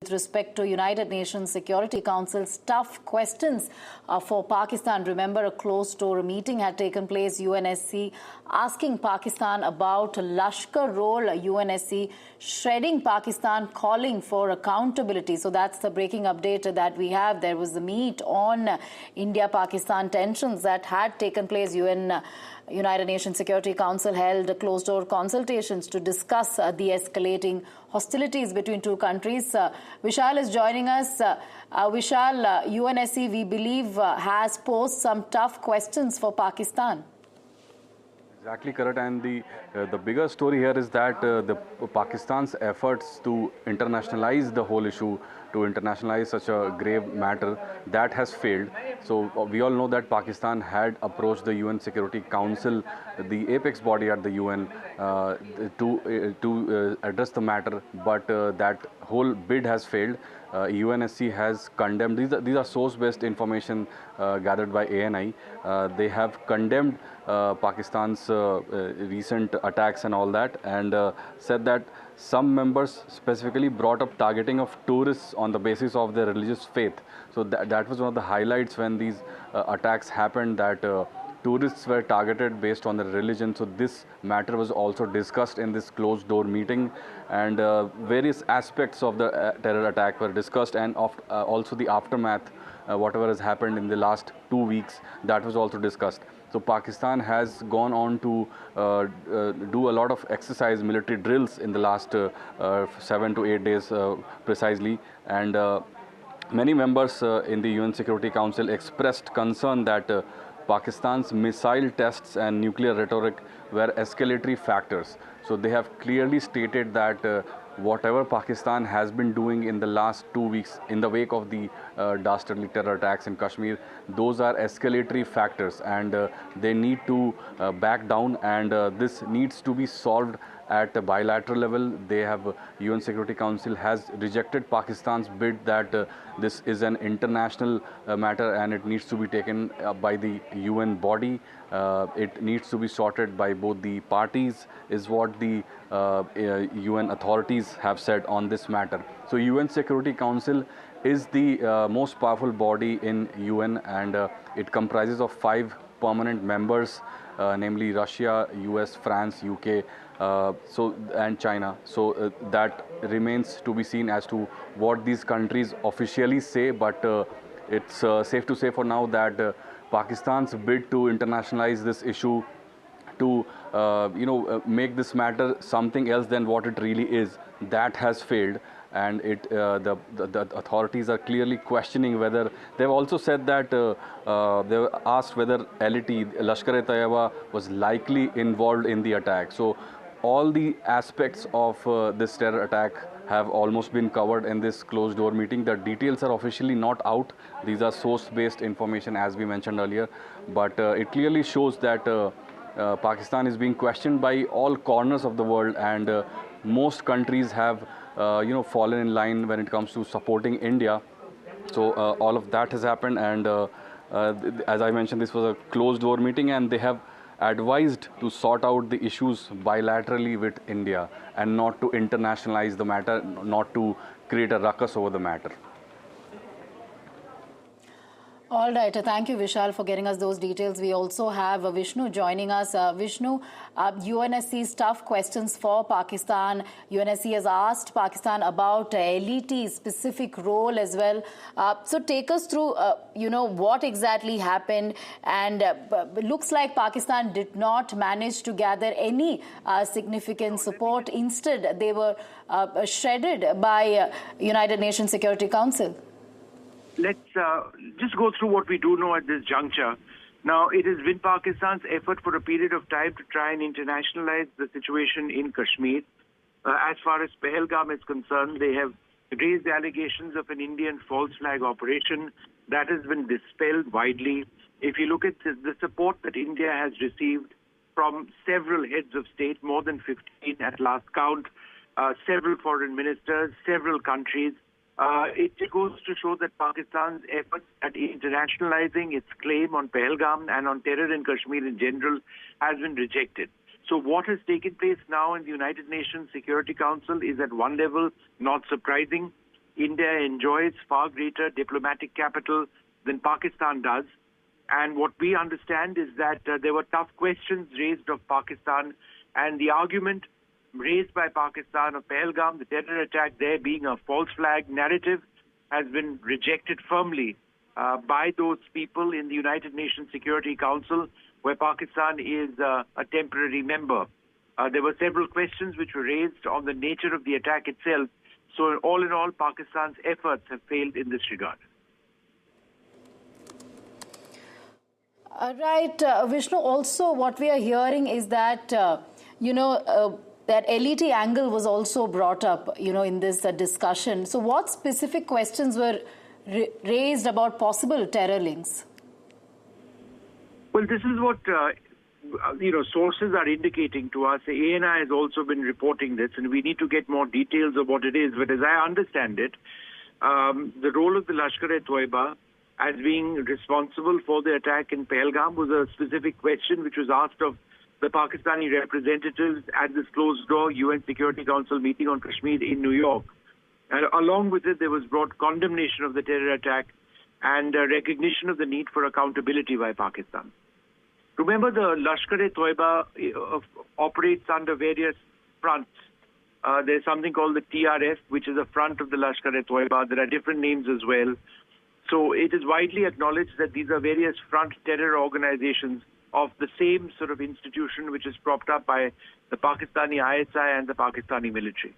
with respect to United Nations Security Council's tough questions for Pakistan. Remember, a closed-door meeting had taken place, UNSC asking Pakistan about Lashkar role, UNSC shredding Pakistan, calling for accountability. So that's the breaking update that we have. There was the meet on India-Pakistan tensions that had taken place. United Nations Security Council held closed-door consultations to discuss the escalating hostilities between two countries. Vishal is joining us. Vishal, UNSC, we believe, has posed some tough questions for Pakistan. Exactly correct, and the bigger story here is that the Pakistan's efforts to internationalize the whole issue, to internationalize such a grave matter, that has failed. So we all know that Pakistan had approached the UN Security Council, the apex body at the UN, to address the matter, but that whole bid has failed. UNSC has condemned, these are source-based information gathered by ANI. They have condemned Pakistan's recent attacks and all that, and said that some members specifically brought up targeting of tourists on the basis of their religious faith. So that was one of the highlights when these attacks happened, that tourists were targeted based on their religion. So this matter was also discussed in this closed-door meeting, and various aspects of the terror attack were discussed, and also the aftermath, whatever has happened in the last 2 weeks, that was also discussed. So Pakistan has gone on to do a lot of exercise, military drills in the last 7 to 8 days precisely, and many members in the UN Security Council expressed concern that Pakistan's missile tests and nuclear rhetoric were escalatory factors. So they have clearly stated that whatever Pakistan has been doing in the last 2 weeks in the wake of the dastardly terror attacks in Kashmir, those are escalatory factors, and they need to back down, and this needs to be solved at a bilateral level. They have, UN Security Council has rejected Pakistan's bid that this is an international matter and it needs to be taken by the UN body. It needs to be sorted by both the parties, is what the UN authorities have said on this matter. So UN Security Council is the most powerful body in UN, and it comprises of 5 permanent members, namely Russia, US, France, UK, and China. So that remains to be seen as to what these countries officially say, but it's safe to say for now that Pakistan's bid to internationalize this issue, to make this matter something else than what it really is, that has failed. And the authorities are clearly questioning whether, they've also said that they were asked whether LET, Lashkar-e-Taiba, was likely involved in the attack. So all the aspects of this terror attack have almost been covered in this closed-door meeting. The details are officially not out. These are source-based information, as we mentioned earlier. But it clearly shows that Pakistan is being questioned by all corners of the world, and most countries have fallen in line when it comes to supporting India. So all of that has happened, and as I mentioned, this was a closed-door meeting, and they have advised to sort out the issues bilaterally with India and not to internationalize the matter, not to create a ruckus over the matter. All right. Thank you, Vishal, for getting us those details. We also have Vishnu joining us. Vishnu, UNSC's tough questions for Pakistan. UNSC has asked Pakistan about LET's specific role as well. So take us through, what exactly happened. And looks like Pakistan did not manage to gather any significant support. Instead, they were shredded by United Nations Security Council. Let's just go through what we do know at this juncture. Now, it has been Pakistan's effort for a period of time to try and internationalize the situation in Kashmir. As far as Pahalgam is concerned, they have raised allegations of an Indian false flag operation that has been dispelled widely. If you look at the support that India has received from several heads of state, more than 15 at last count, several foreign ministers, several countries, it goes to show that Pakistan's efforts at internationalizing its claim on Pahalgam and on terror in Kashmir in general has been rejected. So what has taken place now in the United Nations Security Council is at one level not surprising. India enjoys far greater diplomatic capital than Pakistan does. And what we understand is that there were tough questions raised of Pakistan, and the argument raised by Pakistan of Pahalgam, the terror attack there being a false flag narrative, has been rejected firmly by those people in the United Nations Security Council, where Pakistan is a temporary member. There were several questions which were raised on the nature of the attack itself. So all in all, Pakistan's efforts have failed in this regard. Right, Vishnu, also what we are hearing is that, that LET angle was also brought up, in this discussion. So what specific questions were raised about possible terror links? Well, this is what, sources are indicating to us. The ANI has also been reporting this, and we need to get more details of what it is. But as I understand it, the role of the Lashkar-e-Toiba as being responsible for the attack in Pahalgam was a specific question which was asked of the Pakistani representatives at this closed-door UN Security Council meeting on Kashmir in New York. And along with it, there was broad condemnation of the terror attack and recognition of the need for accountability by Pakistan. Remember, the Lashkar-e-Toiba operates under various fronts. There's something called the TRF, which is a front of the Lashkar-e-Toiba. There are different names as well. So it is widely acknowledged that these are various front terror organizations of the same sort of institution which is propped up by the Pakistani ISI and the Pakistani military.